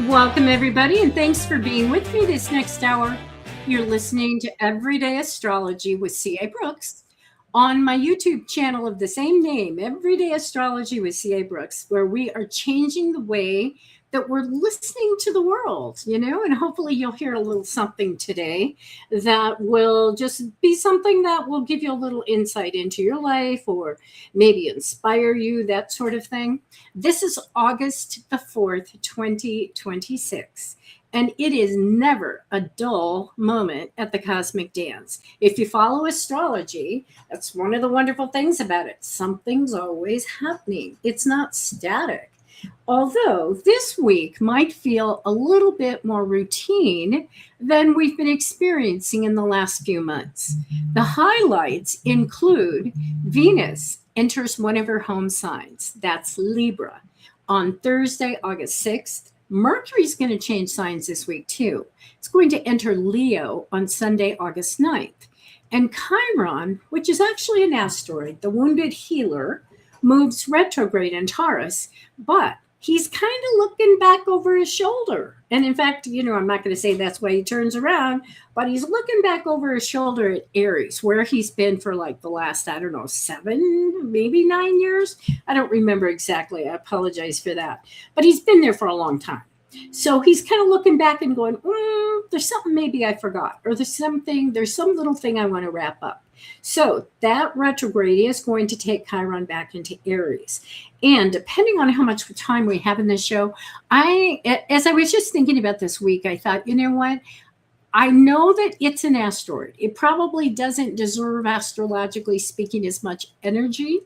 Welcome, everybody, and thanks for being with me this next hour. You're listening to Everyday Astrology with C.A. Brooks on my YouTube channel of the same name, Everyday Astrology with C.A. Brooks, where we are changing the way that we're listening to the world, and hopefully you'll hear a little something today that will just be something that will give you a little insight into your life or maybe inspire you, that sort of thing. This is August the 4th, 2026. And it is never a dull moment at the cosmic dance. If you follow astrology, that's one of the wonderful things about it. Something's always happening. It's not static. Although this week might feel a little bit more routine than we've been experiencing in the last few months. The highlights include Venus enters one of her home signs, that's Libra, on Thursday, August 6th. Mercury's going to change signs this week too. It's going to enter Leo on Sunday, August 9th. And Chiron, which is actually an asteroid, the Wounded Healer, moves retrograde in Taurus, but he's kind of looking back over his shoulder. And in fact, I'm not going to say that's why he turns around, but he's looking back over his shoulder at Aries, where he's been for like the last, 7, maybe 9 years. I don't remember exactly. I apologize for that. But he's been there for a long time. So he's kind of looking back and going, there's something maybe I forgot, or there's some little thing I want to wrap up. So that retrograde is going to take Chiron back into Aries. And depending on how much time we have in the show, as I was just thinking about this week, I thought, you know what? I know that it's an asteroid. It probably doesn't deserve, astrologically speaking, as much energy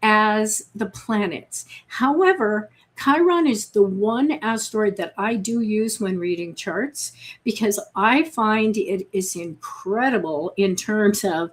as the planets. However, Chiron is the one asteroid that I do use when reading charts because I find it is incredible in terms of,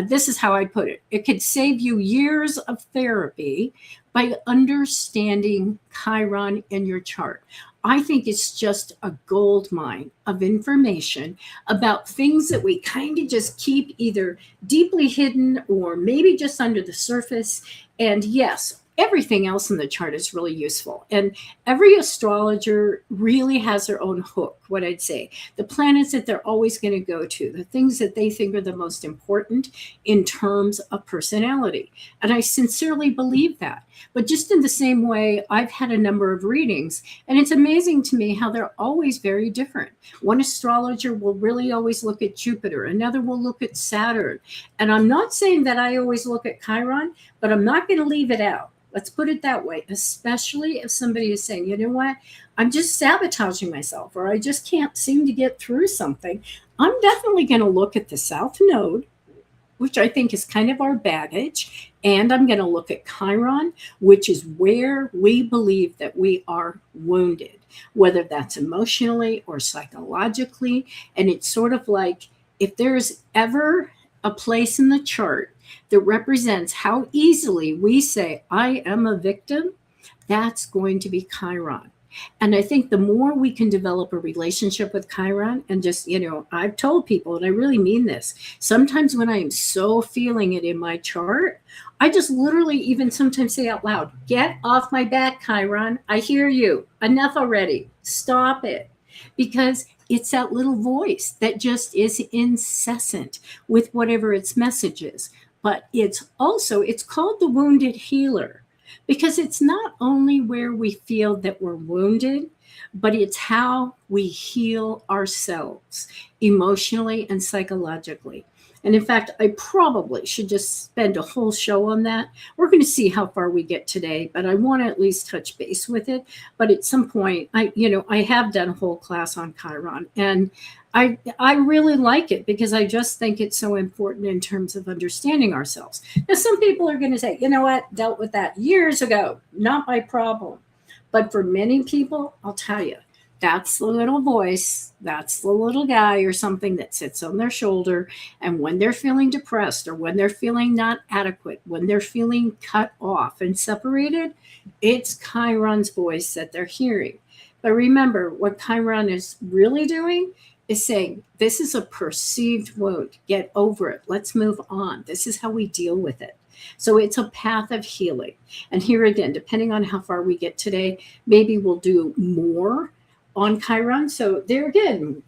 this is how I put it, it could save you years of therapy by understanding Chiron in your chart. I think it's just a gold mine of information about things that we kind of just keep either deeply hidden or maybe just under the surface. And yes, everything else in the chart is really useful. And every astrologer really has their own hook, what I'd say. The planets that they're always going to go to, the things that they think are the most important in terms of personality. And I sincerely believe that. But just in the same way, I've had a number of readings, and it's amazing to me how they're always very different. One astrologer will really always look at Jupiter, another will look at Saturn. And I'm not saying that I always look at Chiron, but I'm not going to leave it out. Let's put it that way, especially if somebody is saying, you know what, I'm just sabotaging myself, or I just can't seem to get through something. I'm definitely going to look at the South Node, which I think is kind of our baggage. And I'm going to look at Chiron, which is where we believe that we are wounded, whether that's emotionally or psychologically. And it's sort of like, if there's ever a place in the chart that represents how easily we say, I am a victim, that's going to be Chiron. And I think the more we can develop a relationship with Chiron and just, I've told people, and I really mean this, sometimes when I am so feeling it in my chart, I just literally even sometimes say out loud, get off my back, Chiron. I hear you. Enough already. Stop it. Because it's that little voice that just is incessant with whatever its message is. But it's called the Wounded Healer because it's not only where we feel that we're wounded, but it's how we heal ourselves emotionally and psychologically. And in fact, I probably should just spend a whole show on that. We're going to see how far we get today, but I want to at least touch base with it. But at some point, I have done a whole class on Chiron, and I really like it because I just think it's so important in terms of understanding ourselves. Now, some people are going to say, you know what, dealt with that years ago, not my problem. But for many people, I'll tell you, that's the little voice, that's the little guy or something that sits on their shoulder. And when they're feeling depressed or when they're feeling not adequate, when they're feeling cut off and separated, it's Chiron's voice that they're hearing. But remember, what Chiron is really doing is saying, this is a perceived wound. Get over it. Let's move on. This is how we deal with it. So it's a path of healing. And here again, depending on how far we get today, maybe we'll do more on Chiron. So there again,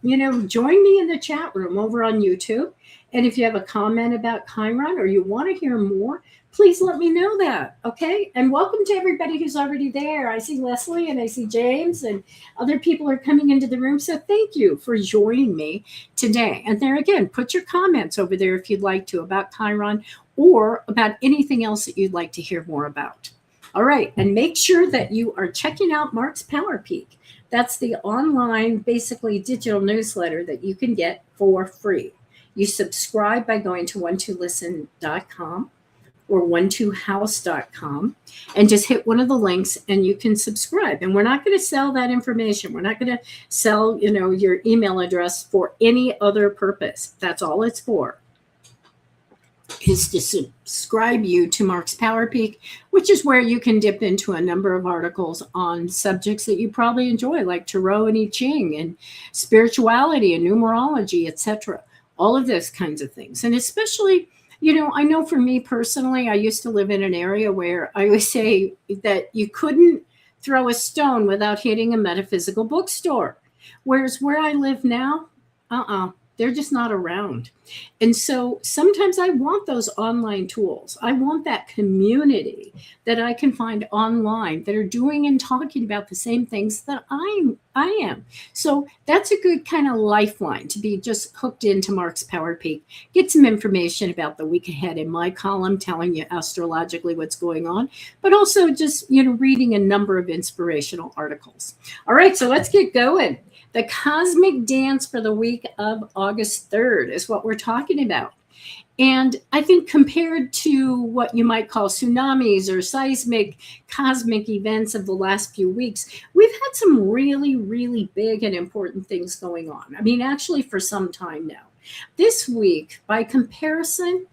join me in the chat room over on YouTube. And if you have a comment about Chiron or you want to hear more, please let me know that. Okay. And welcome to everybody who's already there. I see Leslie and I see James and other people are coming into the room. So thank you for joining me today. And there again, put your comments over there if you'd like to about Chiron or about anything else that you'd like to hear more about. All right. And make sure that you are checking out Mark's Power Peak. That's the online, basically digital newsletter that you can get for free. You subscribe by going to 12listen.com or 12house.com and just hit one of the links and you can subscribe. And we're not going to sell that information. We're not going to sell, your email address for any other purpose. That's all it's for, is to subscribe you to Mark's Power Peak, which is where you can dip into a number of articles on subjects that you probably enjoy, like Tarot and I Ching and spirituality and numerology, etc. All of those kinds of things. And especially, I know for me personally, I used to live in an area where I would say that you couldn't throw a stone without hitting a metaphysical bookstore. Whereas where I live now, they're just not around. And so sometimes I want those online tools. I want that community that I can find online that are doing and talking about the same things that I am. So that's a good kind of lifeline to be just hooked into Mark's Power Peak. Get some information about the week ahead in my column, telling you astrologically what's going on, but also just, reading a number of inspirational articles. All right, so let's get going. The cosmic dance for the week of August 3rd is what we're talking about. And I think compared to what you might call tsunamis or seismic cosmic events of the last few weeks, we've had some really, really big and important things going on. I mean, actually for some time now. This week, by comparison,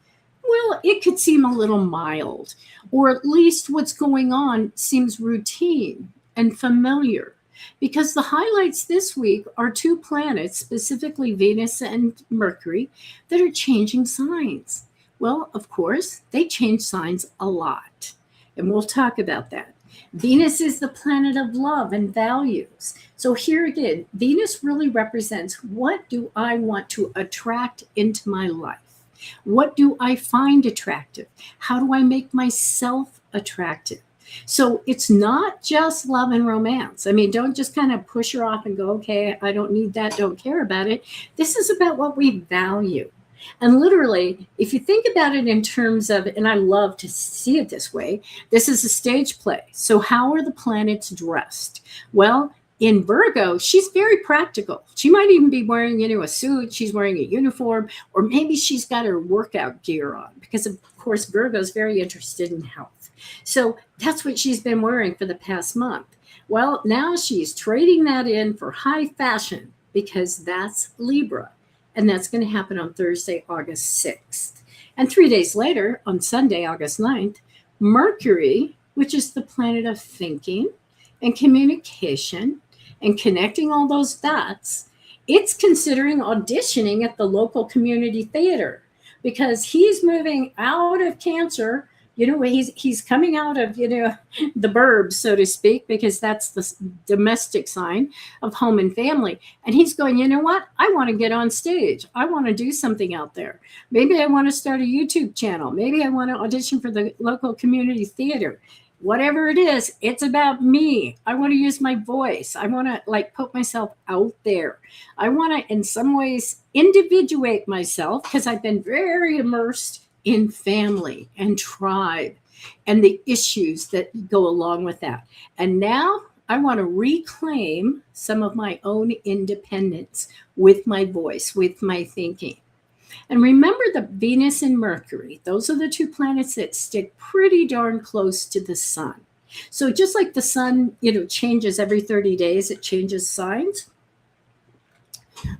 well, it could seem a little mild, or at least what's going on seems routine and familiar. Because the highlights this week are two planets, specifically Venus and Mercury, that are changing signs. Well, of course, they change signs a lot. And we'll talk about that. Venus is the planet of love and values. So here again, Venus really represents, what do I want to attract into my life? What do I find attractive? How do I make myself attractive? So it's not just love and romance. I mean, don't just kind of push her off and go, okay, I don't need that, don't care about it. This is about what we value. And literally, if you think about it in terms of, and I love to see it this way, this is a stage play. So how are the planets dressed? Well, in Virgo, she's very practical. She might even be wearing, a suit. She's wearing a uniform, or maybe she's got her workout gear on because, of course, Virgo is very interested in health. So that's what she's been wearing for the past month. Well, now she's trading that in for high fashion because that's Libra. And that's going to happen on Thursday, August 6th. And 3 days later, on Sunday, August 9th, Mercury, which is the planet of thinking and communication and connecting all those dots, it's considering auditioning at the local community theater because he's moving out of Cancer. He's coming out of, the burbs, so to speak, because that's the domestic sign of home and family. And he's going, you know what? I want to get on stage. I want to do something out there. Maybe I want to start a YouTube channel. Maybe I want to audition for the local community theater. Whatever it is, it's about me. I want to use my voice. I want to put myself out there. I want to, in some ways, individuate myself because I've been very immersed in family and tribe and the issues that go along with that. And now I want to reclaim some of my own independence with my voice, with my thinking. And remember that Venus and Mercury, those are the two planets that stick pretty darn close to the sun. So just like the sun, changes every 30 days, it changes signs.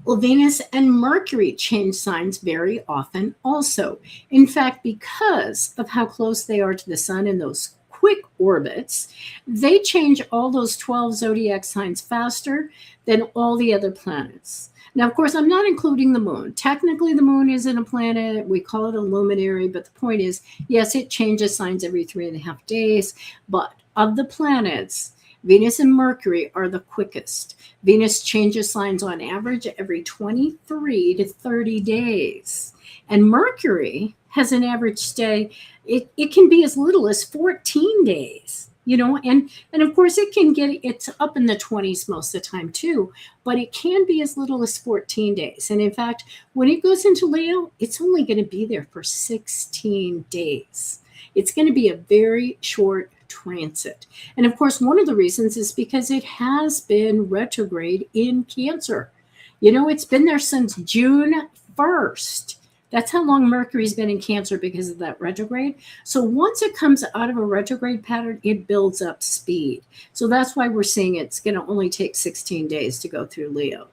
Well, Venus and Mercury change signs very often also. In fact, because of how close they are to the sun in those quick orbits, they change all those 12 zodiac signs faster than all the other planets. Now, of course, I'm not including the moon. Technically, the moon isn't a planet. We call it a luminary. But the point is, yes, it changes signs every 3.5 days. But of the planets, Venus and Mercury are the quickest. Venus changes signs on average every 23 to 30 days. And Mercury has an average stay, it can be as little as 14 days, and of course it's up in the 20s most of the time too, but it can be as little as 14 days. And in fact, when it goes into Leo, it's only going to be there for 16 days. It's going to be a very short transit. And of course, one of the reasons is because it has been retrograde in Cancer. It's been there since June 1st. That's how long Mercury's been in Cancer because of that retrograde. So once it comes out of a retrograde pattern, it builds up speed. So that's why we're seeing it's going to only take 16 days to go through Leo.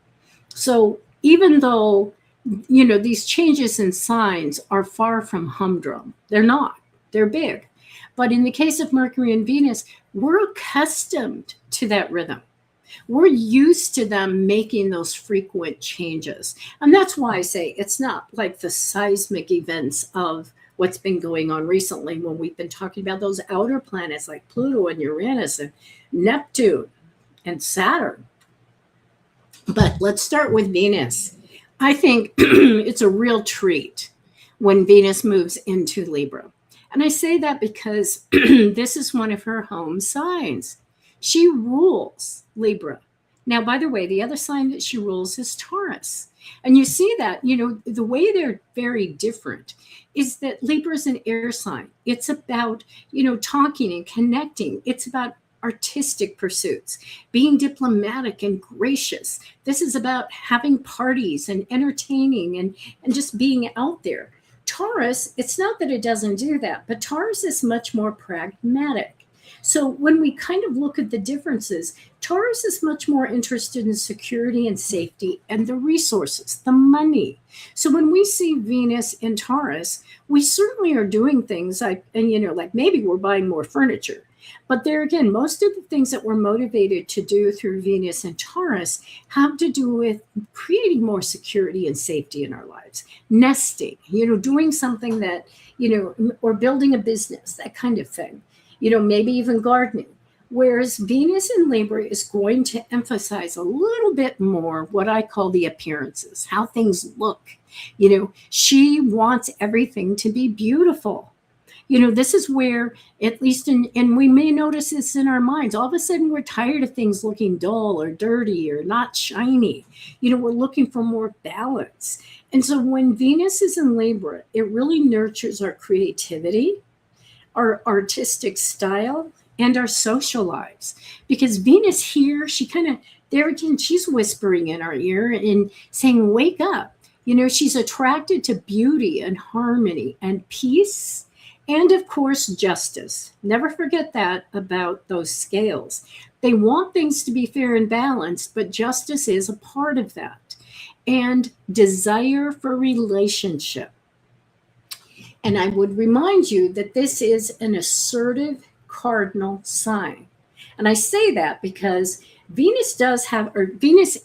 So even though, these changes in signs are far from humdrum, they're not. They're big. But in the case of Mercury and Venus, we're accustomed to that rhythm. We're used to them making those frequent changes. And that's why I say it's not like the seismic events of what's been going on recently when we've been talking about those outer planets like Pluto and Uranus and Neptune and Saturn. But let's start with Venus. I think it's a real treat when Venus moves into Libra. And I say that because this is one of her home signs. She rules Libra. Now, by the way, the other sign that she rules is Taurus. And you see that, the way they're very different is that Libra is an air sign. It's about, talking and connecting. It's about artistic pursuits, being diplomatic and gracious. This is about having parties and entertaining and just being out there. Taurus, it's not that it doesn't do that, but Taurus is much more pragmatic. So when we kind of look at the differences, Taurus is much more interested in security and safety and the resources, the money. So when we see Venus in Taurus, we certainly are doing things like maybe we're buying more furniture. But there again, most of the things that we're motivated to do through Venus and Taurus have to do with creating more security and safety in our lives. Nesting, doing something that, or building a business, that kind of thing. Maybe even gardening. Whereas Venus in Libra is going to emphasize a little bit more what I call the appearances, how things look. She wants everything to be beautiful. This is where, at least and we may notice this in our minds, all of a sudden we're tired of things looking dull or dirty or not shiny. We're looking for more balance. And so when Venus is in Libra, it really nurtures our creativity, our artistic style, and our social lives. Because Venus here, she kind of, there again, she's whispering in our ear and saying, wake up. She's attracted to beauty and harmony and peace. And of course, justice. Never forget that about those scales. They want things to be fair and balanced, but justice is a part of that. And desire for relationship. And I would remind you that this is an assertive cardinal sign. And I say that because Venus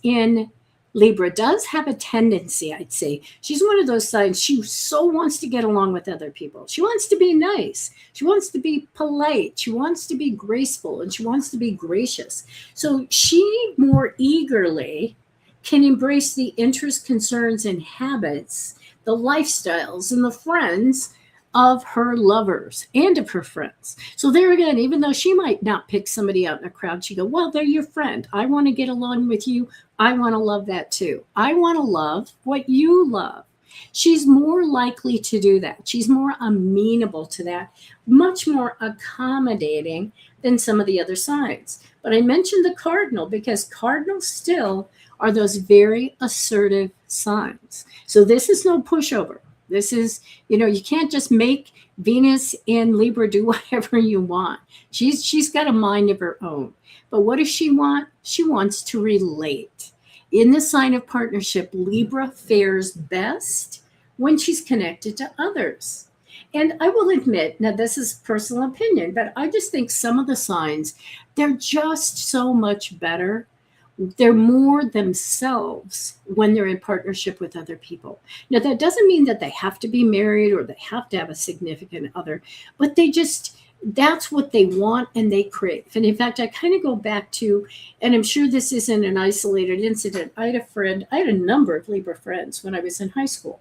in Libra does have a tendency, I'd say. She's one of those signs, she so wants to get along with other people. She wants to be nice. She wants to be polite. She wants to be graceful, and she wants to be gracious. So she more eagerly can embrace the interests, concerns, and habits, the lifestyles, and the friends of her lovers and of her friends. So there again, even though she might not pick somebody out in a crowd, she go, well, they're your friend. I want to get along with you. I want to love that too. I want to love what you love. She's more likely to do that. She's more amenable to that, much more accommodating than some of the other signs. But I mentioned the cardinal because cardinals still are those very assertive signs. So this is no pushover. This is, you can't just make Venus in Libra do whatever you want. She's got a mind of her own. But what does she want? She wants to relate. In the sign of partnership, Libra fares best when she's connected to others. And I will admit, now this is personal opinion, but I just think some of the signs, they're just so much better. They're more themselves when they're in partnership with other people. Now, that doesn't mean that they have to be married or they have to have a significant other, but they just, that's what they want and they crave. And in fact, I kind of go back to, and I'm sure this isn't an isolated incident. I had a number of Libra friends when I was in high school.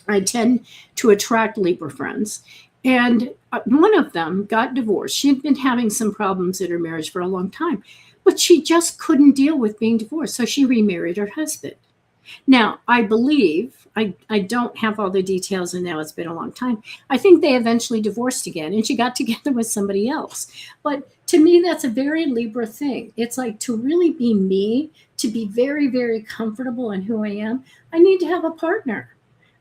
I tend to attract Libra friends. And one of them got divorced. She had been having some problems in her marriage for a long time, but she just couldn't deal with being divorced. So she remarried her husband. Now, I believe, I don't have all the details, and now it's been a long time. I think they eventually divorced again, and she got together with somebody else. But to me, that's a very Libra thing. It's like, to really be me, to be very, very comfortable in who I am, I need to have a partner.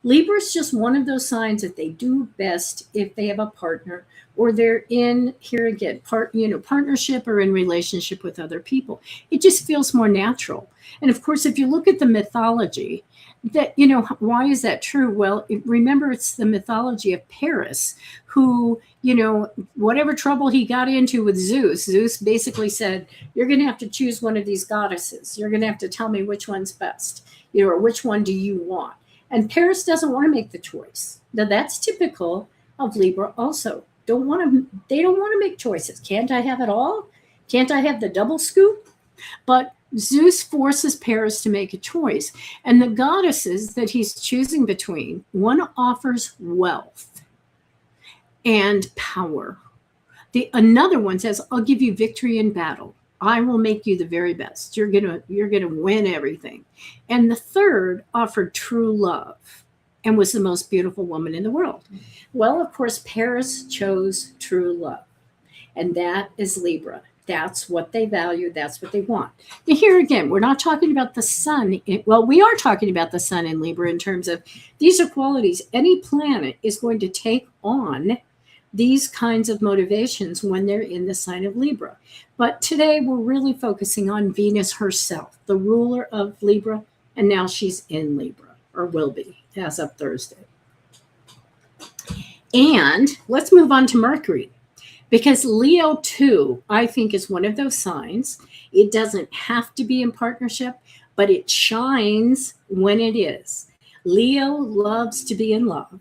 Libra is just one of those signs that they do best if they have a partner, or they're in, here again, partnership or in relationship with other people. It just feels more natural. And of course, if you look at the mythology, that, why is that true? Well, remember, it's the mythology of Paris, who, whatever trouble he got into with Zeus basically said, you're going to have to choose one of these goddesses. You're going to have to tell me which one's best, or which one do you want? And Paris doesn't want to make the choice. Now, that's typical of Libra also. They don't want to make choices. Can't I have it all? Can't I have the double scoop? But Zeus forces Paris to make a choice. And the goddesses that he's choosing between, one offers wealth and power. Another one says, I'll give you victory in battle. I will make you the very best. You're gonna win everything. And the third offered true love and was the most beautiful woman in the world. Well, of course, Paris chose true love. And that is Libra. That's what they value. That's what they want. Now, here again, we're not talking about the sun. Well, we are talking about the sun in Libra in terms of these are qualities. Any planet is going to take on these kinds of motivations when they're in the sign of Libra. But today we're really focusing on Venus herself, the ruler of Libra, and now she's in Libra, or will be, as of Thursday. And let's move on to Mercury, because Leo too, I think, is one of those signs. It doesn't have to be in partnership, but it shines when it is. Leo loves to be in love.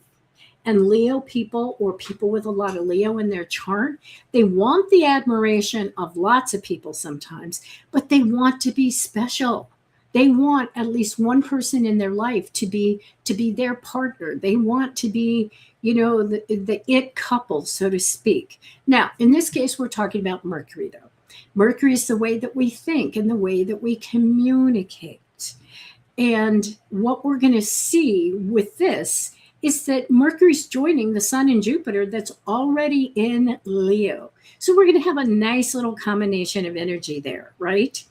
And Leo people, or people with a lot of Leo in their chart, they want the admiration of lots of people sometimes, but they want to be special. They want at least one person in their life to be their partner. They want to be, the it couple, so to speak. Now, in this case, we're talking about Mercury, though. Mercury is the way that we think and the way that we communicate. And what we're going to see with this is that Mercury's joining the Sun and Jupiter that's already in Leo. So we're going to have a nice little combination of energy there, right?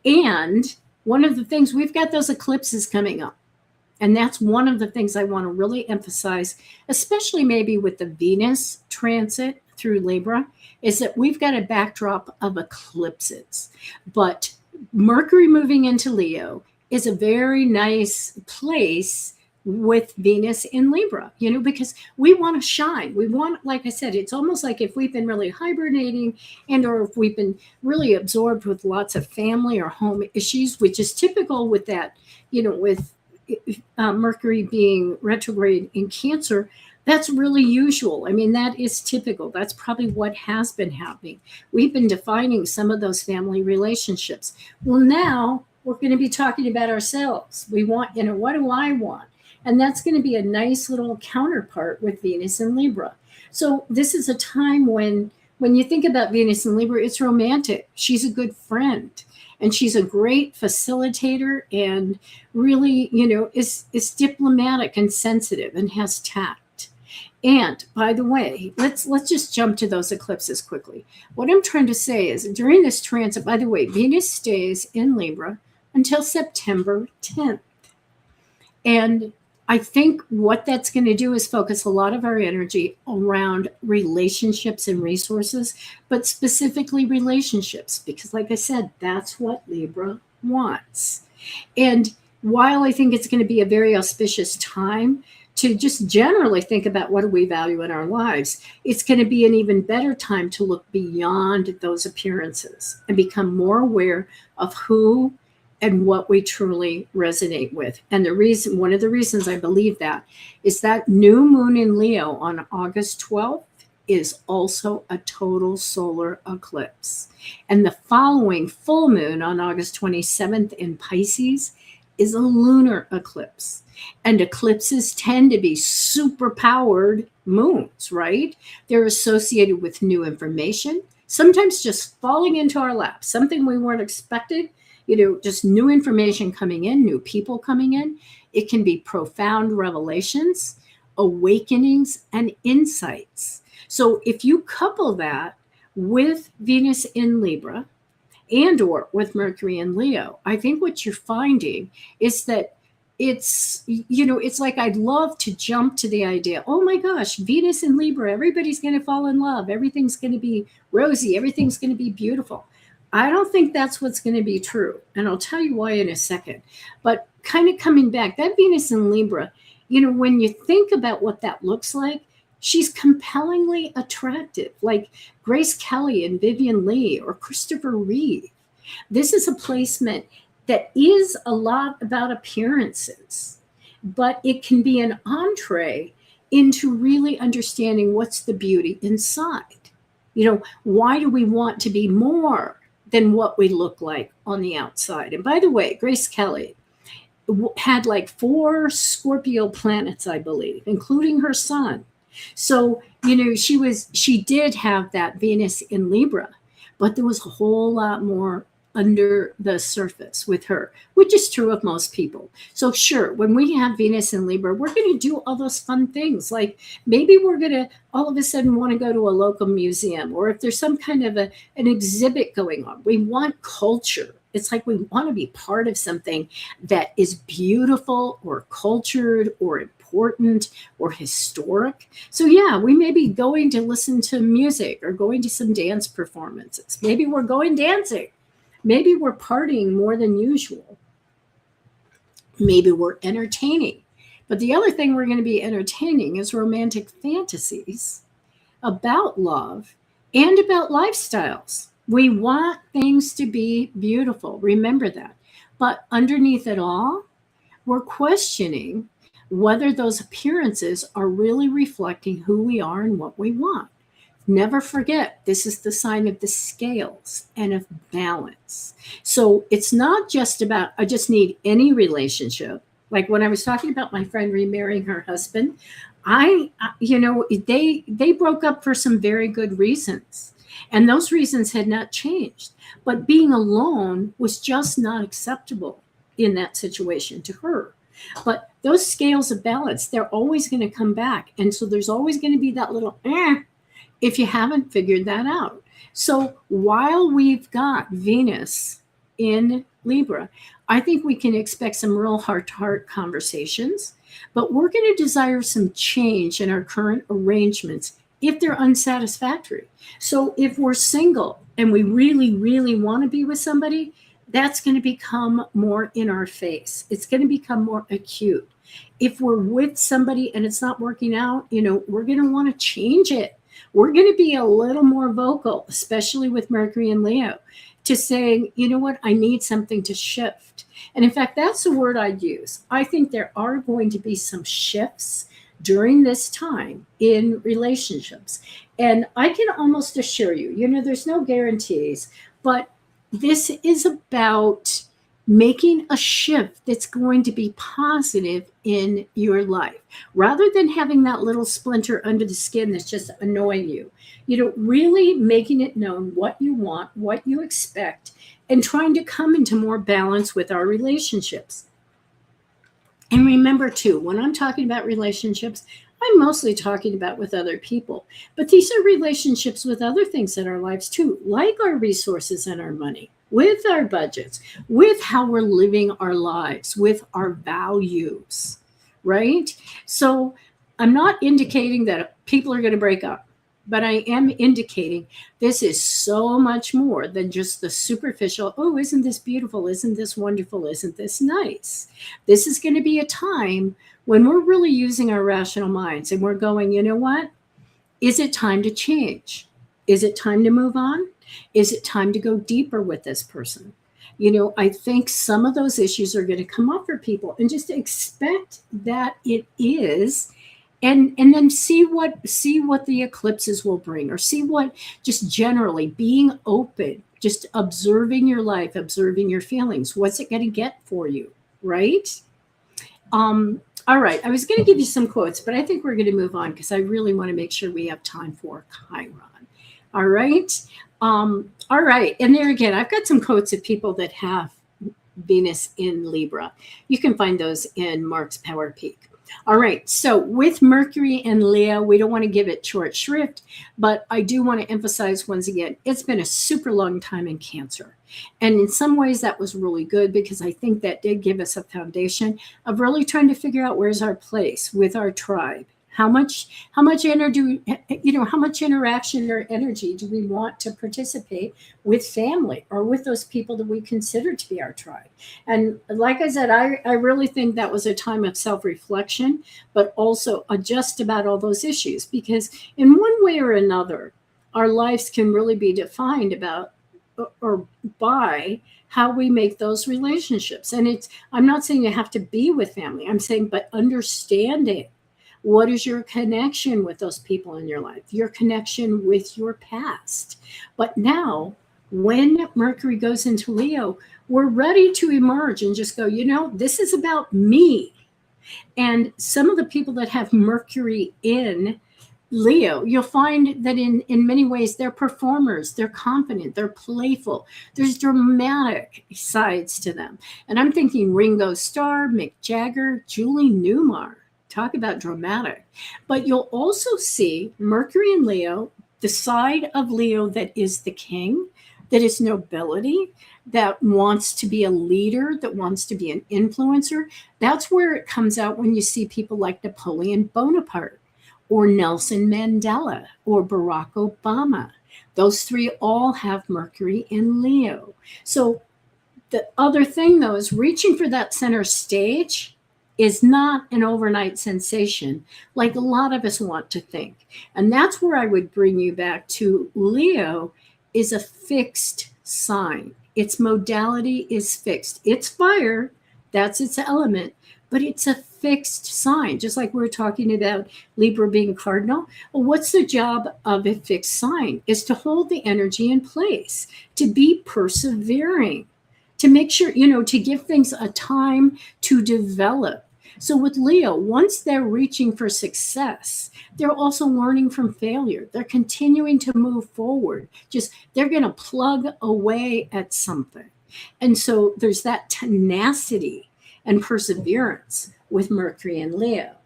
And one of the things, we've got those eclipses coming up. And that's one of the things I want to really emphasize, especially maybe with the Venus transit through Libra, is that we've got a backdrop of eclipses. But Mercury moving into Leo is a very nice place with Venus in Libra, because we want to shine. We want, like I said, it's almost like if we've been really hibernating or if we've been really absorbed with lots of family or home issues, which is typical with that, with Mercury being retrograde in Cancer, that's really usual. I mean, that is typical. That's probably what has been happening. We've been defining some of those family relationships. Well, now we're going to be talking about ourselves. We want, what do I want? And that's going to be a nice little counterpart with Venus and Libra. So this is a time when you think about Venus and Libra, it's romantic. She's a good friend. And she's a great facilitator and really, is diplomatic and sensitive and has tact. And by the way, let's just jump to those eclipses quickly. What I'm trying to say is during this transit, by the way, Venus stays in Libra until September 10th. And I think what that's going to do is focus a lot of our energy around relationships and resources, but specifically relationships, because like I said, that's what Libra wants. And while I think it's going to be a very auspicious time to just generally think about what do we value in our lives, it's going to be an even better time to look beyond those appearances and become more aware of who and what we truly resonate with. And one of the reasons I believe that is that new moon in Leo on August 12th is also a total solar eclipse. And the following full moon on August 27th in Pisces is a lunar eclipse. And eclipses tend to be super powered moons, right? They're associated with new information, sometimes just falling into our lap, something we weren't expected, just new information coming in, new people coming in. It can be profound revelations, awakenings, and insights. So if you couple that with Venus in Libra and or with Mercury in Leo, I think what you're finding is that it's like I'd love to jump to the idea, oh my gosh, Venus in Libra, everybody's going to fall in love, everything's going to be rosy, everything's going to be beautiful. I don't think that's what's going to be true, and I'll tell you why in a second. But kind of coming back, that Venus in Libra, when you think about what that looks like, she's compellingly attractive, like Grace Kelly and Vivian Lee or Christopher Reeve. This is a placement that is a lot about appearances, but it can be an entree into really understanding what's the beauty inside. Why do we want to be more than what we look like on the outside? And by the way, Grace Kelly had like 4 Scorpio planets, I believe, including her son. So, she did have that Venus in Libra, but there was a whole lot more under the surface with her, which is true of most people. So sure, when we have Venus in Libra, we're going to do all those fun things. Like maybe we're going to all of a sudden want to go to a local museum, or if there's some kind of an exhibit going on, we want culture. It's like we want to be part of something that is beautiful or cultured or important or historic. So yeah, we may be going to listen to music or going to some dance performances. Maybe we're going dancing. Maybe we're partying more than usual. Maybe we're entertaining. But the other thing we're going to be entertaining is romantic fantasies about love and about lifestyles. We want things to be beautiful. Remember that. But underneath it all, we're questioning whether those appearances are really reflecting who we are and what we want. Never forget, this is the sign of the scales and of balance. So it's not just about, I just need any relationship. Like when I was talking about my friend remarrying her husband, they broke up for some very good reasons. And those reasons had not changed. But being alone was just not acceptable in that situation to her. But those scales of balance, they're always going to come back. And so there's always going to be that little if you haven't figured that out. So while we've got Venus in Libra, I think we can expect some real heart-to-heart conversations, but we're going to desire some change in our current arrangements if they're unsatisfactory. So if we're single and we really, really want to be with somebody, that's going to become more in our face. It's going to become more acute. If we're with somebody and it's not working out, we're going to want to change it. We're going to be a little more vocal, especially with Mercury and Leo, to saying, you know what, I need something to shift. And in fact, that's the word I'd use. I think there are going to be some shifts during this time in relationships. And I can almost assure you, there's no guarantees, but this is about making a shift that's going to be positive in your life, rather than having that little splinter under the skin that's just annoying you. Really making it known what you want, what you expect, and trying to come into more balance with our relationships. And remember too, when I'm talking about relationships, I'm mostly talking about with other people, but these are relationships with other things in our lives too, like our resources and our money, with our budgets, with how we're living our lives, with our values, right? So I'm not indicating that people are going to break up, but I am indicating this is so much more than just the superficial, oh, isn't this beautiful? Isn't this wonderful? Isn't this nice? This is going to be a time when we're really using our rational minds and we're going, you know what? Is it time to change? Is it time to move on? Is it time to go deeper with this person? I think some of those issues are going to come up for people, and just expect that it is. and then see what the eclipses will bring, or see what, just generally being open, just observing your life, observing your feelings. What's it going to get for you, right? All right, I was going to give you some quotes, but I think we're going to move on because I really want to make sure we have time for Chiron. All right. All right. And there again, I've got some quotes of people that have Venus in Libra. You can find those in Mark's Power Peak. All right. So with Mercury and Leo, we don't want to give it short shrift, but I do want to emphasize once again, it's been a super long time in Cancer. And in some ways that was really good, because I think that did give us a foundation of really trying to figure out where's our place with our tribe. How much energy, how much interaction or energy do we want to participate with family or with those people that we consider to be our tribe? And like I said, I really think that was a time of self-reflection, but also just about all those issues, because in one way or another, our lives can really be defined about or by how we make those relationships. And I'm not saying you have to be with family. I'm saying, but understanding what is your connection with those people in your life, your connection with your past. But now, when Mercury goes into Leo, we're ready to emerge and just go, this is about me. And some of the people that have Mercury in Leo, you'll find that in many ways, they're performers, they're confident, they're playful. There's dramatic sides to them. And I'm thinking Ringo Starr, Mick Jagger, Julie Newmar. Talk about dramatic. But you'll also see Mercury in Leo, the side of Leo that is the king, that is nobility, that wants to be a leader, that wants to be an influencer. That's where it comes out when you see people like Napoleon Bonaparte or Nelson Mandela or Barack Obama. Those three all have Mercury in Leo. So the other thing, though, is reaching for that center stage is not an overnight sensation like a lot of us want to think. And that's where I would bring you back to Leo is a fixed sign. Its modality is fixed. It's fire, that's its element, but it's a fixed sign. Just like we were talking about Libra being cardinal. Well, what's the job of a fixed sign? Is to hold the energy in place, to be persevering, to make sure, to give things a time to develop. So with Leo, once they're reaching for success, they're also learning from failure. They're continuing to move forward. They're going to plug away at something. And so there's that tenacity and perseverance with Mercury and Leo.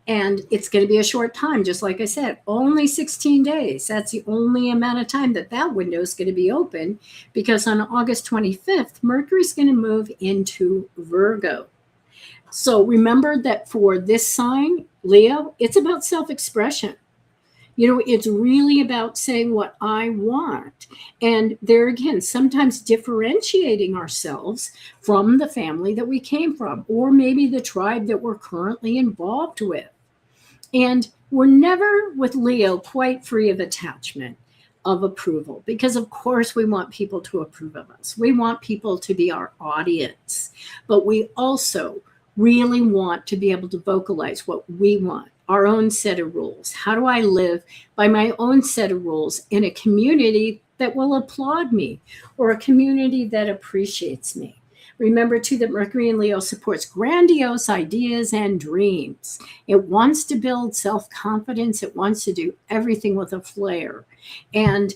And it's going to be a short time, just like I said, only 16 days. That's the only amount of time that window is going to be open, because on August 25th, Mercury's going to move into Virgo. So remember that for this sign, Leo, it's about self-expression. It's really about saying what I want. And there again, sometimes differentiating ourselves from the family that we came from, or maybe the tribe that we're currently involved with. And we're never, with Leo, quite free of attachment, of approval, because of course we want people to approve of us. We want people to be our audience, but we also really want to be able to vocalize what we want, our own set of rules. How do I live by my own set of rules in a community that will applaud me, or a community that appreciates me? Remember, too, that Mercury in Leo supports grandiose ideas and dreams. It wants to build self-confidence. It wants to do everything with a flair. And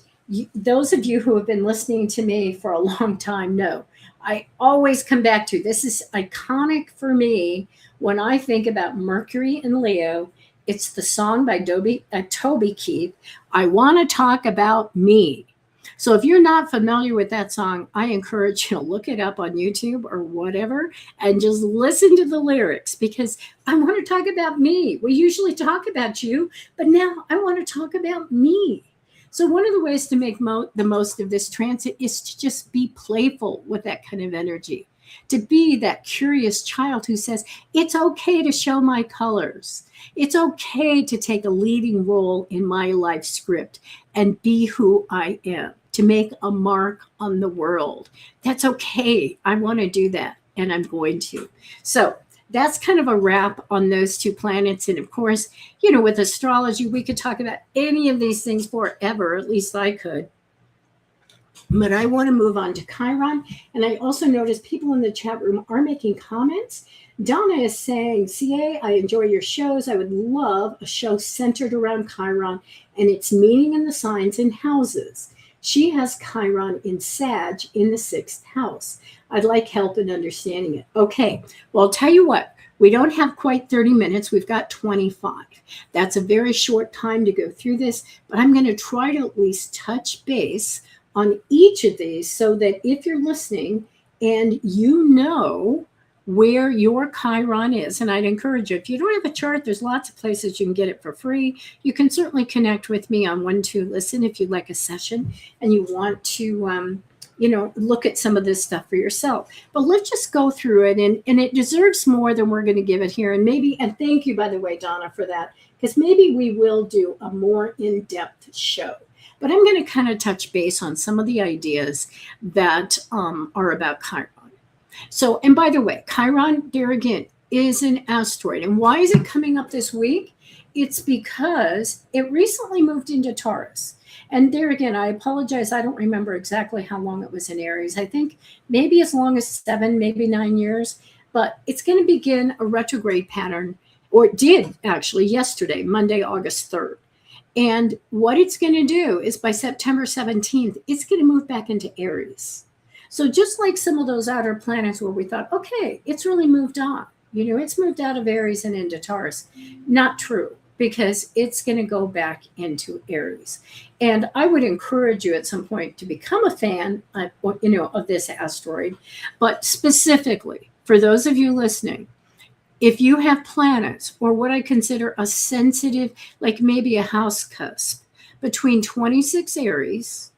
those of you who have been listening to me for a long time know I always come back to, this is iconic for me when I think about Mercury in Leo. It's the song by Toby Keith, I Want to Talk About Me. So if you're not familiar with that song, I encourage you to look it up on YouTube or whatever and just listen to the lyrics, because I want to talk about me. We usually talk about you, but now I want to talk about me. So one of the ways to make the most of this transit is to just be playful with that kind of energy, to be that curious child who says, it's okay to show my colors. It's okay to take a leading role in my life script and be who I am, to make a mark on the world. That's okay. I want to do that, and I'm going to. So that's kind of a wrap on those two planets. And of course, with astrology, we could talk about any of these things forever, at least I could. But I want to move on to Chiron. And I also noticed people in the chat room are making comments. Donna is saying, CA, I enjoy your shows. I would love a show centered around Chiron and its meaning in the signs and houses. She has Chiron in Sag in the 6th house. I'd like help in understanding it. Okay, well, I'll tell you what. We don't have quite 30 minutes. We've got 25. That's a very short time to go through this, but I'm going to try to at least touch base on each of these so that if you're listening and you know where your Chiron is, and I'd encourage you, if you don't have a chart, there's lots of places you can get it for free. You can certainly connect with me on 1-2-Listen if you'd like a session and you want to look at some of this stuff for yourself. But let's just go through it, and it deserves more than we're going to give it here. And thank you, by the way, Donna, for that, because maybe we will do a more in-depth show. But I'm going to kind of touch base on some of the ideas that are about Chiron. So, and by the way, Chiron, there again, is an asteroid. And why is it coming up this week? It's because it recently moved into Taurus. And there again, I apologize, I don't remember exactly how long it was in Aries. I think maybe as long as 7, maybe 9 years. But it's going to begin a retrograde pattern, or it did actually yesterday, Monday, August 3rd. And what it's going to do is by September 17th, it's going to move back into Aries. So just like some of those outer planets where we thought, okay, it's really moved on. It's moved out of Aries and into Taurus. Not true, because it's going to go back into Aries. And I would encourage you at some point to become a fan, of this asteroid. But specifically, for those of you listening, if you have planets or what I consider a sensitive, like maybe a house cusp between 26 Aries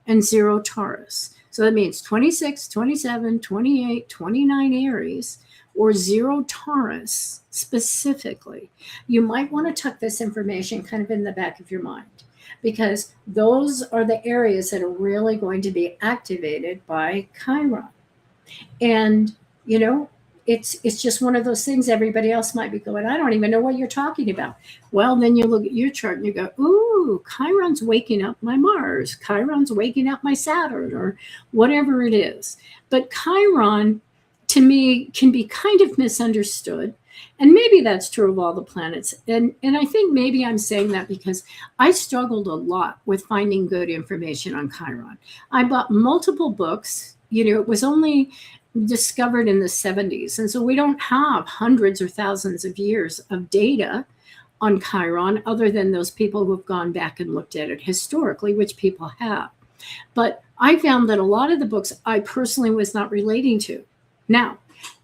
and 0 Taurus. So that means 26, 27, 28, 29 Aries or 0 Taurus specifically. You might want to tuck this information kind of in the back of your mind, because those are the areas that are really going to be activated by Chiron. And, it's just one of those things. Everybody else might be going, I don't even know what you're talking about. Well, then you look at your chart and you go, ooh, Chiron's waking up my Mars. Chiron's waking up my Saturn, or whatever it is. But Chiron, to me, can be kind of misunderstood. And maybe that's true of all the planets. And I think maybe I'm saying that because I struggled a lot with finding good information on Chiron. I bought multiple books. It was only discovered in the 70s. And so we don't have hundreds or thousands of years of data on Chiron other than those people who have gone back and looked at it historically, which people have. But I found that a lot of the books I personally was not relating to. Now,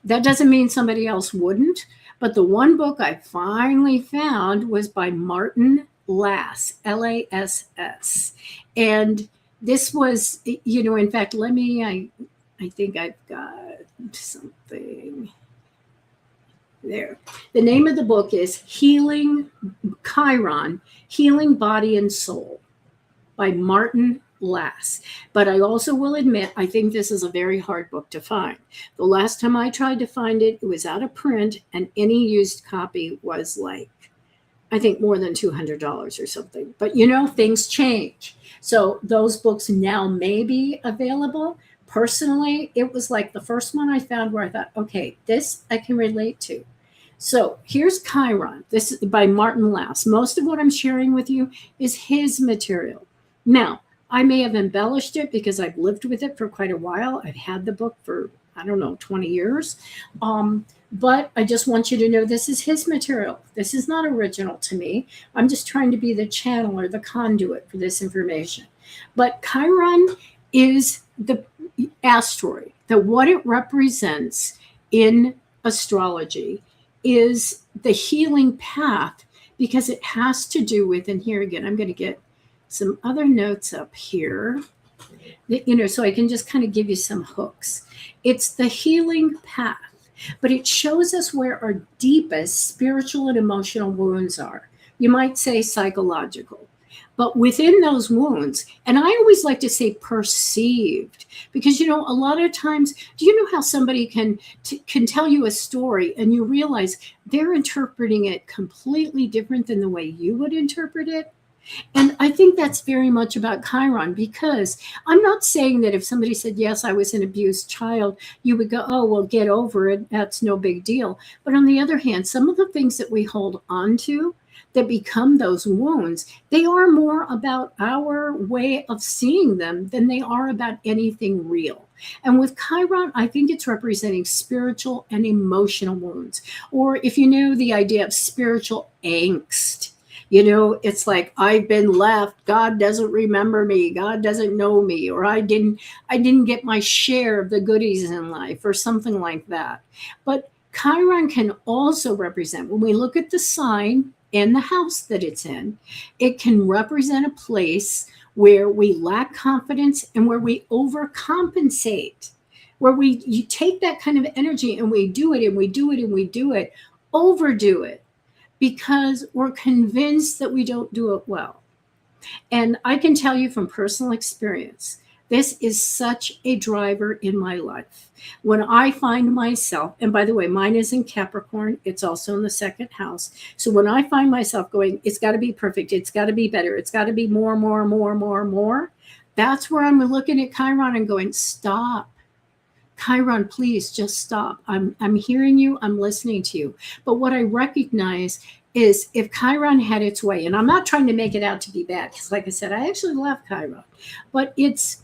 that doesn't mean somebody else wouldn't, but the one book I finally found was by Martin Lass, Lass. And this was, in fact, I think I've got something there. The name of the book is Healing Chiron, Healing Body and Soul by Martin Lass. But I also will admit, I think this is a very hard book to find. The last time I tried to find it, it was out of print, and any used copy was like, I think more than $200 or something. But things change. So those books now may be available. Personally, it was like the first one I found where I thought, okay, this I can relate to. So here's Chiron. This is by Martin Lass. Most of what I'm sharing with you is his material. Now, I may have embellished it because I've lived with it for quite a while. I've had the book for, 20 years. But I just want you to know this is his material. This is not original to me. I'm just trying to be the channeler, the conduit for this information. But Chiron is the asteroid, that what it represents in astrology is the healing path, because it has to do with, and here again, I'm going to get some other notes up here, so I can just kind of give you some hooks. It's the healing path, but it shows us where our deepest spiritual and emotional wounds are. You might say psychological. But within those wounds, and I always like to say perceived, because, a lot of times, do you know how somebody can tell you a story and you realize they're interpreting it completely different than the way you would interpret it? And I think that's very much about Chiron, because I'm not saying that if somebody said, yes, I was an abused child, you would go, oh, well, get over it. That's no big deal. But on the other hand, some of the things that we hold on to that become those wounds, they are more about our way of seeing them than they are about anything real. And with Chiron, I think it's representing spiritual and emotional wounds. Or if you know the idea of spiritual angst, it's like, I've been left. God doesn't remember me. God doesn't know me. Or I didn't get my share of the goodies in life, or something like that. But Chiron can also represent, when we look at the sign and the house that it's in, it can represent a place where we lack confidence and where we overcompensate, where you take that kind of energy and we do it and we do it and we do it, overdo it, because we're convinced that we don't do it well. And I can tell you from personal experience, this is such a driver in my life. When I find myself, and by the way, mine is in Capricorn, it's also in the second house. So when I find myself going, it's got to be perfect, it's got to be better, it's got to be more, that's where I'm looking at Chiron and going, stop. Chiron, please just stop. I'm hearing you. I'm listening to you. But what I recognize is, if Chiron had its way, and I'm not trying to make it out to be bad, because like I said, I actually love Chiron, but it's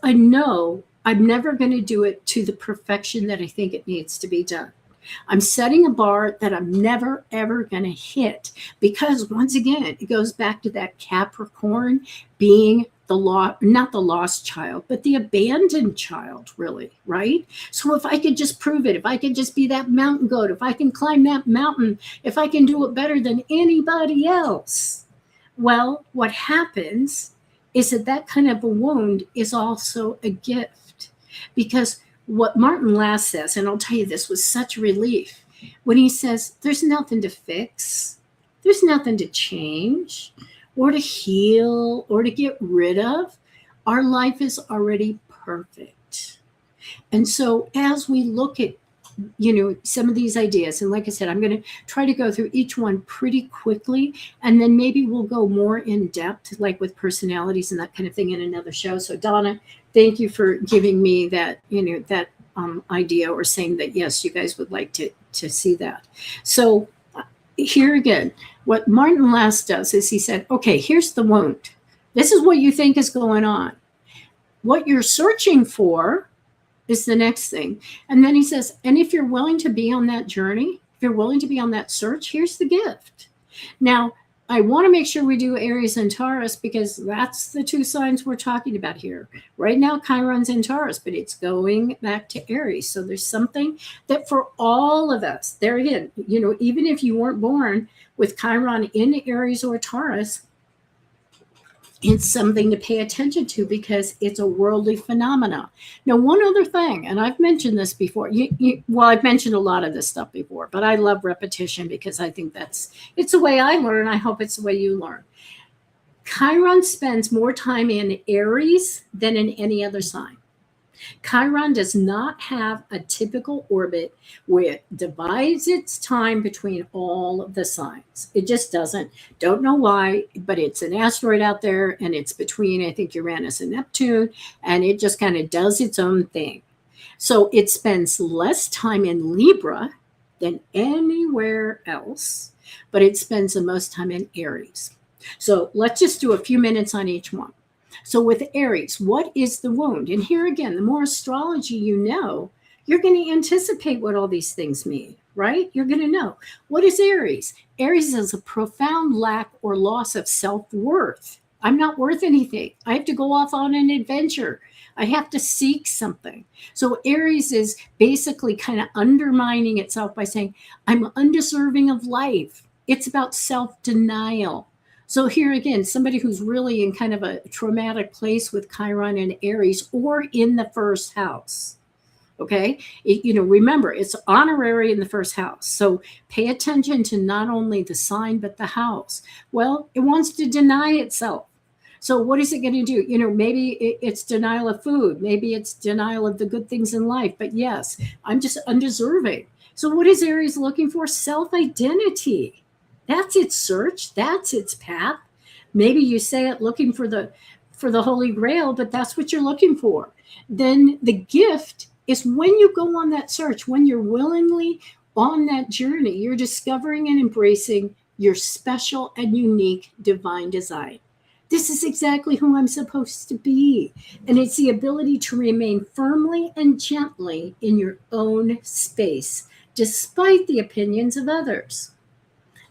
I know I'm never going to do it to the perfection that I think it needs to be done. I'm setting a bar that I'm never, ever going to hit, because once again, it goes back to that Capricorn being not the lost child, but the abandoned child, really, right? So if I could just prove it, if I could just be that mountain goat, if I can climb that mountain, if I can do it better than anybody else, well, what happens is that kind of a wound is also a gift. Because what Martin Lass says, and I'll tell you, this was such relief, when he says, there's nothing to fix, there's nothing to change, or to heal, or to get rid of. Our life is already perfect. And so as we look at, some of these ideas, and like I said, I'm going to try to go through each one pretty quickly, and then maybe we'll go more in depth, like with personalities and that kind of thing, in another show. So Donna, thank you for giving me that, that idea, or saying that, yes, you guys would like to see that. So here again, what Martin Lass does is he said, okay, here's the wound. This is what you think is going on. What you're searching for is the next thing. And then he says, and if you're willing to be on that journey, if you're willing to be on that search, here's the gift. Now, I want to make sure we do Aries and Taurus, because that's the two signs we're talking about here. Right now, Chiron's in Taurus, but it's going back to Aries. So there's something that for all of us, there again, even if you weren't born with Chiron in Aries or Taurus, it's something to pay attention to, because it's a worldly phenomena. Now, one other thing, and I've mentioned this before. I've mentioned a lot of this stuff before, but I love repetition, because I think it's the way I learn. I hope it's the way you learn. Chiron spends more time in Aries than in any other sign. Chiron does not have a typical orbit where it divides its time between all of the signs. It just doesn't. Don't know why, but it's an asteroid out there, and it's between, I think, Uranus and Neptune, and it just kind of does its own thing. So it spends less time in Libra than anywhere else, but it spends the most time in Aries. So let's just do a few minutes on each one. So with Aries, what is the wound? And here again, the more astrology you know, you're going to anticipate what all these things mean, right? You're going to know. What is Aries? Aries is a profound lack or loss of self-worth. I'm not worth anything. I have to go off on an adventure. I have to seek something. So Aries is basically kind of undermining itself by saying, I'm undeserving of life. It's about self-denial. So here again, somebody who's really in kind of a traumatic place with Chiron and Aries, or in the first house, Okay. Remember, it's honorary in the first house. So pay attention to not only the sign, but the house. Well, it wants to deny itself. So what is it going to do? Maybe it's denial of food. Maybe it's denial of the good things in life. But yes, I'm just undeserving. So what is Aries looking for? Self-identity. That's its search. That's its path. Maybe you say it looking for the Holy Grail, but that's what you're looking for. Then the gift is when you go on that search, when you're willingly on that journey, you're discovering and embracing your special and unique divine design. This is exactly who I'm supposed to be. And it's the ability to remain firmly and gently in your own space, despite the opinions of others.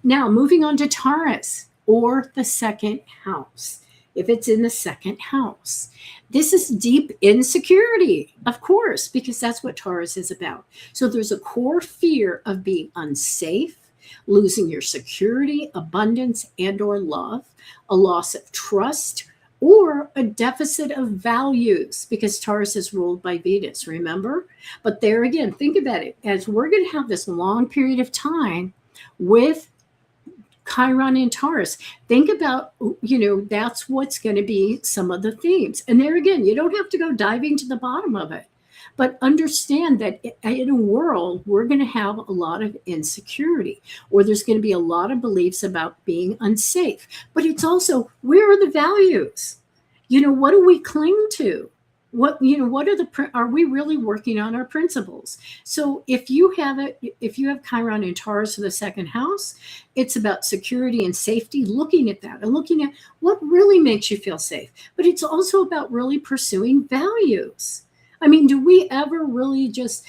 Now, moving on to Taurus, or the second house. If it's in the second house, this is deep insecurity, of course, because that's what Taurus is about. So there's a core fear of being unsafe, losing your security, abundance, and or love, a loss of trust, or a deficit of values, because Taurus is ruled by Venus, remember? But there again, think about it. As we're going to have this long period of time with Chiron in Taurus, think about, that's what's going to be some of the themes. And there again, you don't have to go diving to the bottom of it, but understand that in a world, we're going to have a lot of insecurity, or there's going to be a lot of beliefs about being unsafe. But it's also, where are the values? What do we cling to? What are we really working on our principles? So if you have Chiron in Taurus for the second house, it's about security and safety, looking at that and looking at what really makes you feel safe. But it's also about really pursuing values. I mean, do we ever really just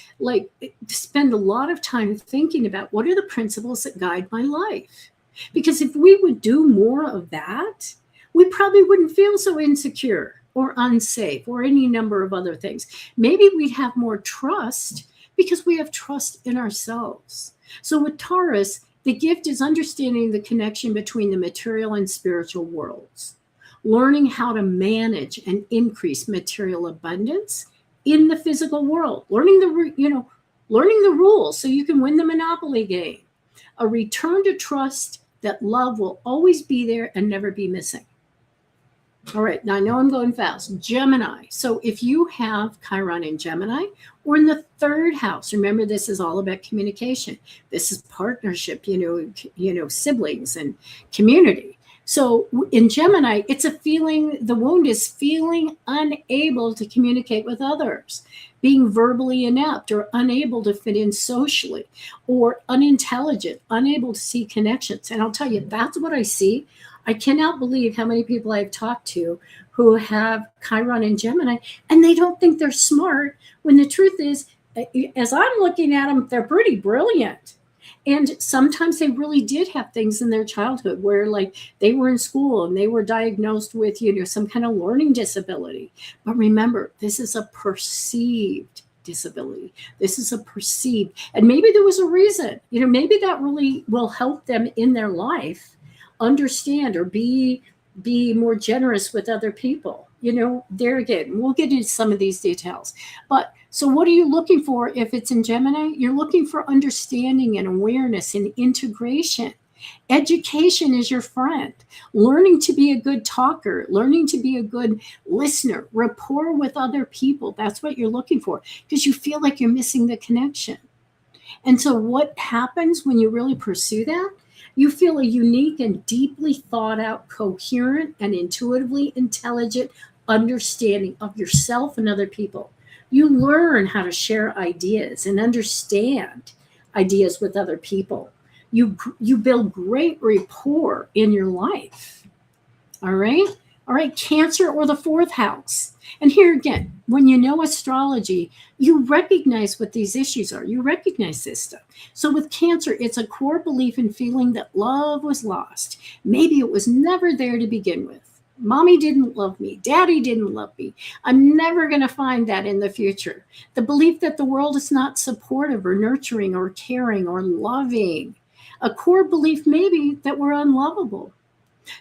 spend a lot of time thinking about what are the principles that guide my life? Because if we would do more of that, we probably wouldn't feel so insecure or unsafe or any number of other things. Maybe we'd have more trust because we have trust in ourselves. So with Taurus, the gift is understanding the connection between the material and spiritual worlds, learning how to manage and increase material abundance in the physical world, learning the rules so you can win the Monopoly game, a return to trust that love will always be there and never be missing. All right, now I know I'm going fast. Gemini. So if you have Chiron in Gemini or in the third house, remember this is all about communication. This is partnership, siblings and community. So in Gemini, it's a feeling, the wound is feeling unable to communicate with others, being verbally inept or unable to fit in socially, or unintelligent, unable to see connections. And I'll tell you, that's what I see. I cannot believe how many people I've talked to who have Chiron in Gemini, and they don't think they're smart, when the truth is, as I'm looking at them, they're pretty brilliant. And sometimes they really did have things in their childhood where they were in school and they were diagnosed with, some kind of learning disability. But remember, this is a perceived disability. This is a perceived, and maybe there was a reason, maybe that really will help them in their life understand or be more generous with other people. There again, we'll get into some of these details. But so what are you looking for if it's in Gemini? You're looking for understanding and awareness and integration. Education is your friend. Learning to be a good talker, learning to be a good listener, rapport with other people. That's what you're looking for, because you feel like you're missing the connection. And so what happens when you really pursue that? You feel a unique and deeply thought out, coherent and intuitively intelligent understanding of yourself and other people. You learn how to share ideas and understand ideas with other people. You build great rapport in your life. All right? All right, Cancer or the fourth house. And here again, when you know astrology, you recognize what these issues are. You recognize this stuff. So with Cancer, it's a core belief and feeling that love was lost. Maybe it was never there to begin with. Mommy didn't love me. Daddy didn't love me. I'm never going to find that in the future. The belief that the world is not supportive or nurturing or caring or loving. A core belief maybe that we're unlovable.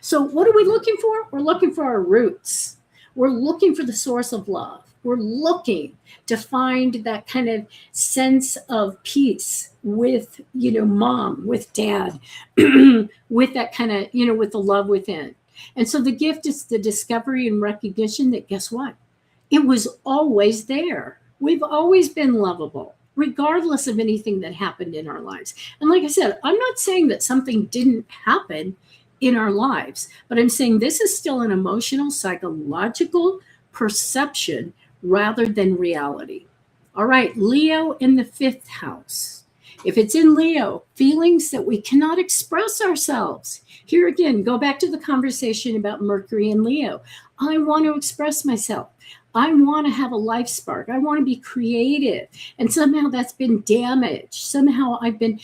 So what are we looking for? We're looking for our roots. We're looking for the source of love. We're looking to find that kind of sense of peace with, mom, with dad, with that kind of, with the love within. And so the gift is the discovery and recognition that, guess what? It was always there. We've always been lovable, regardless of anything that happened in our lives. And like I said, I'm not saying that something didn't happen in our lives, but I'm saying this is still an emotional, psychological perception rather than reality. All right, Leo in the 5th house. If it's in Leo, feelings that we cannot express ourselves. Here again, go back to the conversation about Mercury and Leo. I want to express myself. I want to have a life spark. I want to be creative. And somehow that's been damaged. Somehow I've been,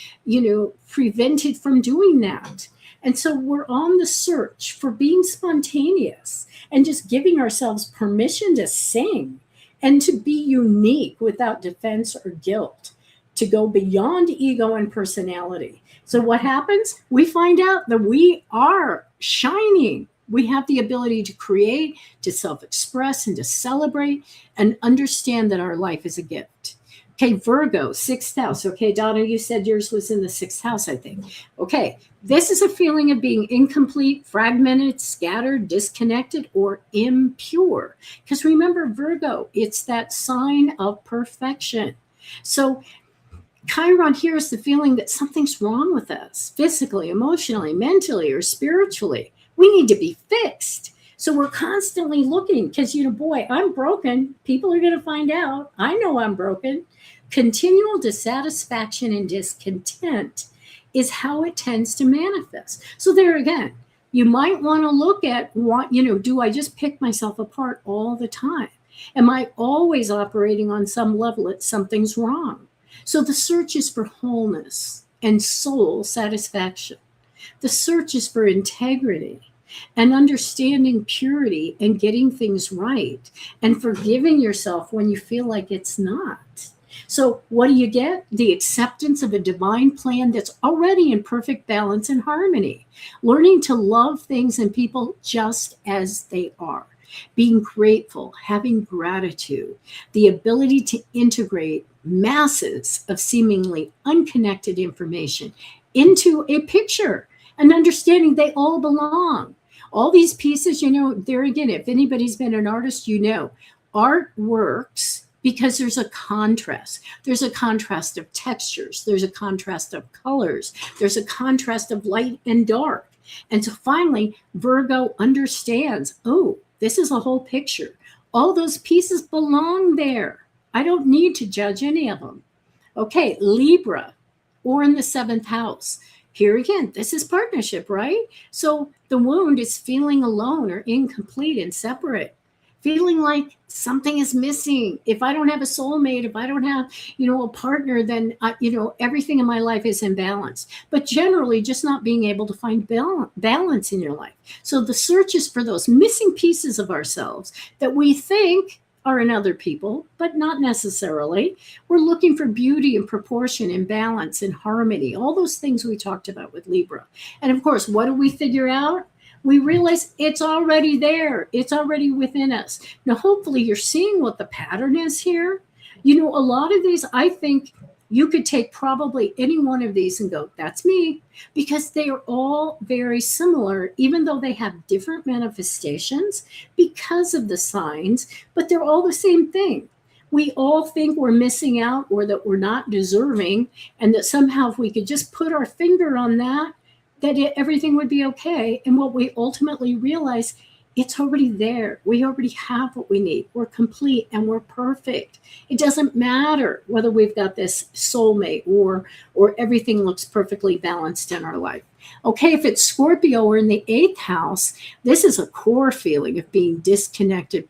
prevented from doing that. And so we're on the search for being spontaneous and just giving ourselves permission to sing and to be unique without defense or guilt, to go beyond ego and personality. So what happens? We find out that we are shining. We have the ability to create, to self-express, and to celebrate, and understand that our life is a gift. Okay, Virgo, 6th house. Okay, Donna, you said yours was in the 6th house, I think. Okay, this is a feeling of being incomplete, fragmented, scattered, disconnected, or impure. Because remember, Virgo, it's that sign of perfection. So Chiron here is the feeling that something's wrong with us, physically, emotionally, mentally, or spiritually. We need to be fixed. So we're constantly looking because, boy, I'm broken. People are going to find out. I know I'm broken. Continual dissatisfaction and discontent is how it tends to manifest. So there again, you might want to look at what, do I just pick myself apart all the time? Am I always operating on some level that something's wrong? So the search is for wholeness and soul satisfaction. The search is for integrity and understanding purity and getting things right and forgiving yourself when you feel like it's not. So what do you get? The acceptance of a divine plan that's already in perfect balance and harmony. Learning to love things and people just as they are. Being grateful, having gratitude, the ability to integrate masses of seemingly unconnected information into a picture and understanding they all belong. All these pieces, there again, if anybody's been an artist, art works because there's a contrast. There's a contrast of textures. There's a contrast of colors. There's a contrast of light and dark. And so finally, Virgo understands, oh, this is a whole picture. All those pieces belong there. I don't need to judge any of them. Okay, Libra, or in the 7th house. Here again, this is partnership, right? So the wound is feeling alone or incomplete and separate. Feeling like something is missing. If I don't have a soulmate, if I don't have, a partner, then, everything in my life is imbalanced. But generally, just not being able to find balance in your life. So the search is for those missing pieces of ourselves that we think are in other people, but not necessarily. We're looking for beauty and proportion and balance and harmony, all those things we talked about with Libra. And of course, what do we figure out? We realize it's already there. It's already within us. Now, hopefully you're seeing what the pattern is here. A lot of these, I think you could take probably any one of these and go, that's me, because they are all very similar, even though they have different manifestations because of the signs, but they're all the same thing. We all think we're missing out or that we're not deserving, and that somehow if we could just put our finger on that everything would be okay. And what we ultimately realize, it's already there. We already have what we need. We're complete and we're perfect. It doesn't matter whether we've got this soulmate or everything looks perfectly balanced in our life. Okay, if it's Scorpio or in the 8th house, this is a core feeling of being disconnected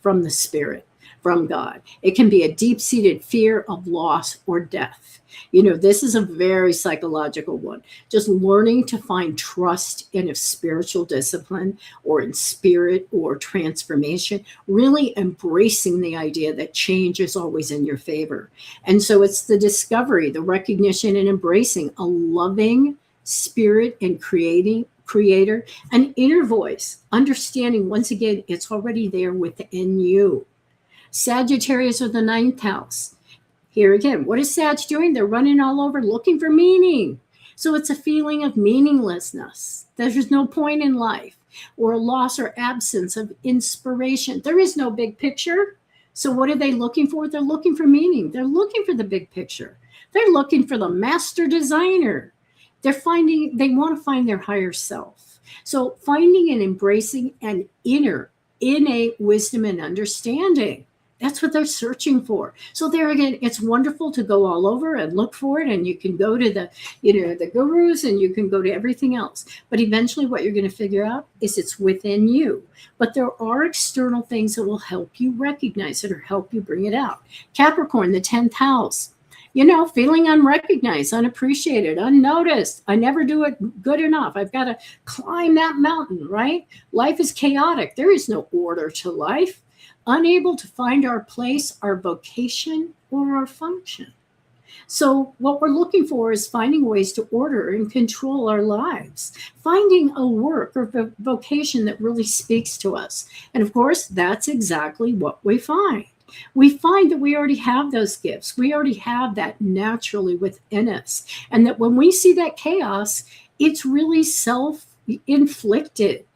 from the spirit, from God. It can be a deep-seated fear of loss or death. This is a very psychological one. Just learning to find trust in a spiritual discipline or in spirit or transformation, really embracing the idea that change is always in your favor. And so it's the discovery, the recognition and embracing a loving spirit and creator, an inner voice, understanding once again, it's already there within you. Sagittarius or the 9th house. Here again, what is Sag doing? They're running all over looking for meaning. So it's a feeling of meaninglessness. There's no point in life, or a loss or absence of inspiration. There is no big picture. So what are they looking for? They're looking for meaning. They're looking for the big picture. They're looking for the master designer. They want to find their higher self. So finding and embracing an innate wisdom and understanding. That's what they're searching for. So there again, it's wonderful to go all over and look for it. And you can go to the gurus, and you can go to everything else. But eventually what you're going to figure out is it's within you. But there are external things that will help you recognize it or help you bring it out. Capricorn, the 10th house. Feeling unrecognized, unappreciated, unnoticed. I never do it good enough. I've got to climb that mountain, right? Life is chaotic. There is no order to life. Unable to find our place, our vocation, or our function. So what we're looking for is finding ways to order and control our lives, finding a work or vocation that really speaks to us. And of course, that's exactly what we find. We find that we already have those gifts. We already have that naturally within us. And that when we see that chaos, it's really self-inflicted.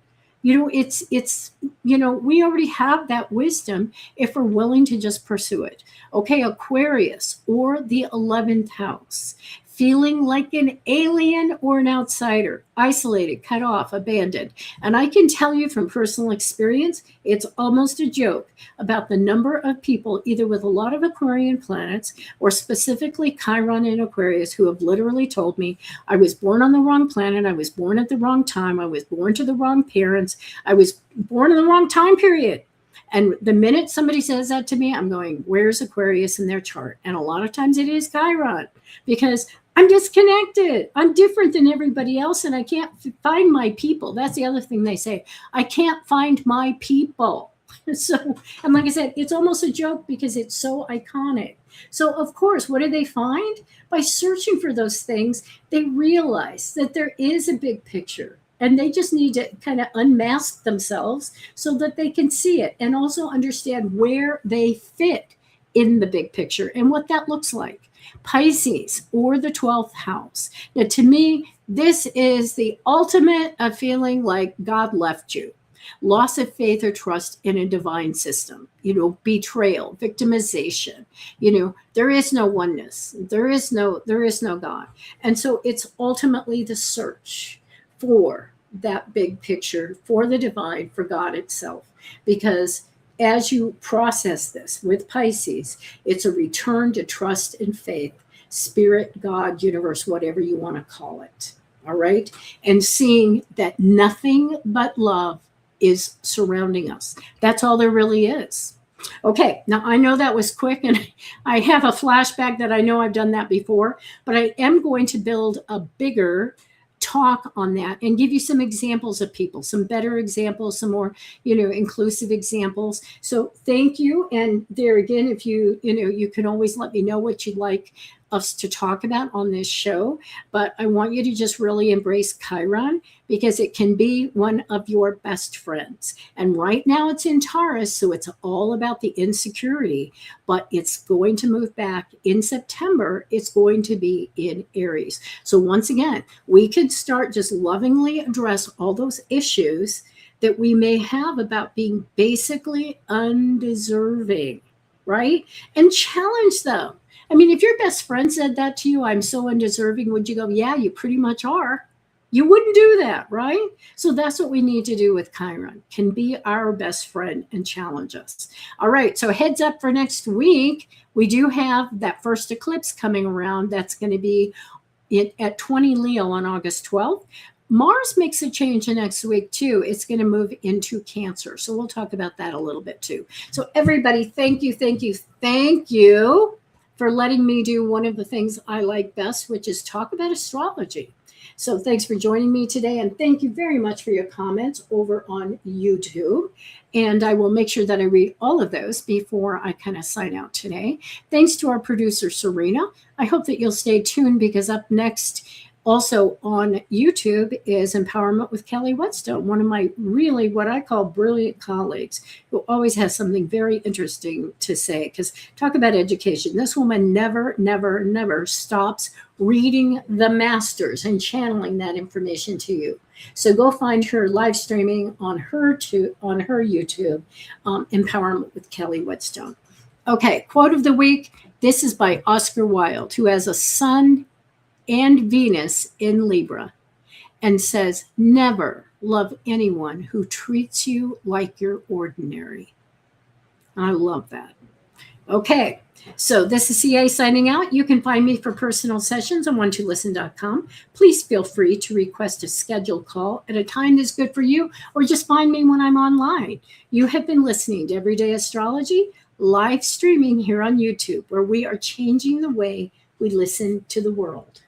We already have that wisdom if we're willing to just pursue it. Okay, Aquarius or the 11th house. Feeling like an alien or an outsider, isolated, cut off, abandoned. And I can tell you from personal experience, it's almost a joke about the number of people, either with a lot of Aquarian planets or specifically Chiron in Aquarius, who have literally told me, I was born on the wrong planet, I was born at the wrong time, I was born to the wrong parents, I was born in the wrong time period. And the minute somebody says that to me, I'm going, where's Aquarius in their chart? And a lot of times it is Chiron, because I'm disconnected. I'm different than everybody else, and I can't find my people. That's the other thing they say. I can't find my people. So, and like I said, it's almost a joke because it's so iconic. So, of course, what do they find? By searching for those things, they realize that there is a big picture. And they just need to kind of unmask themselves so that they can see it and also understand where they fit in the big picture and what that looks like. Pisces or the 12th house. Now, to me, this is the ultimate of feeling like God left you. Loss of faith or trust in a divine system, betrayal, victimization, there is no oneness. There is no God. And so it's ultimately the search for that big picture, for the divine, for God itself. Because as you process this with Pisces, it's a return to trust and faith, spirit, God, universe, whatever you want to call it. All right. And seeing that nothing but love is surrounding us. That's all there really is. Okay. Now I know that was quick, and I have a flashback that I know I've done that before, but I am going to build a bigger talk on that and give you some examples of people, some better examples, some more, inclusive examples. So thank you. And there again, if you can always let me know what you'd like us to talk about on this show. But I want you to just really embrace Chiron, because it can be one of your best friends. And right now it's in Taurus, so it's all about the insecurity, but it's going to move back in September. It's going to be in Aries. So once again, we could start just lovingly address all those issues that we may have about being basically undeserving, right? And challenge them. I mean, if your best friend said that to you, I'm so undeserving, would you go, yeah, you pretty much are? You wouldn't do that, right? So that's what we need to do with Chiron, can be our best friend and challenge us. All right, so heads up for next week. We do have that first eclipse coming around. That's going to be at 20 Leo on August 12th. Mars makes a change the next week too. It's going to move into Cancer. So we'll talk about that a little bit too. So everybody, thank you for letting me do one of the things I like best, which is talk about astrology. So thanks for joining me today. And thank you very much for your comments over on YouTube. And I will make sure that I read all of those before I kind of sign out today. Thanks to our producer, Serena. I hope that you'll stay tuned, because up next Also on YouTube is Empowerment with Kelly Whetstone, one of my really what I call brilliant colleagues who always has something very interesting to say. Because talk about education. This woman never, never, never stops reading the masters and channeling that information to you. So go find her live streaming on her YouTube, Empowerment with Kelly Whetstone. Okay, quote of the week. This is by Oscar Wilde, who has a Sun and Venus in Libra, and says, never love anyone who treats you like you're ordinary. I love that. Okay, so this is CA signing out. You can find me for personal sessions on one2listen.com. Please feel free to request a scheduled call at a time that's good for you, or just find me when I'm online. You have been listening to Everyday Astrology, live streaming here on YouTube, where we are changing the way we listen to the world.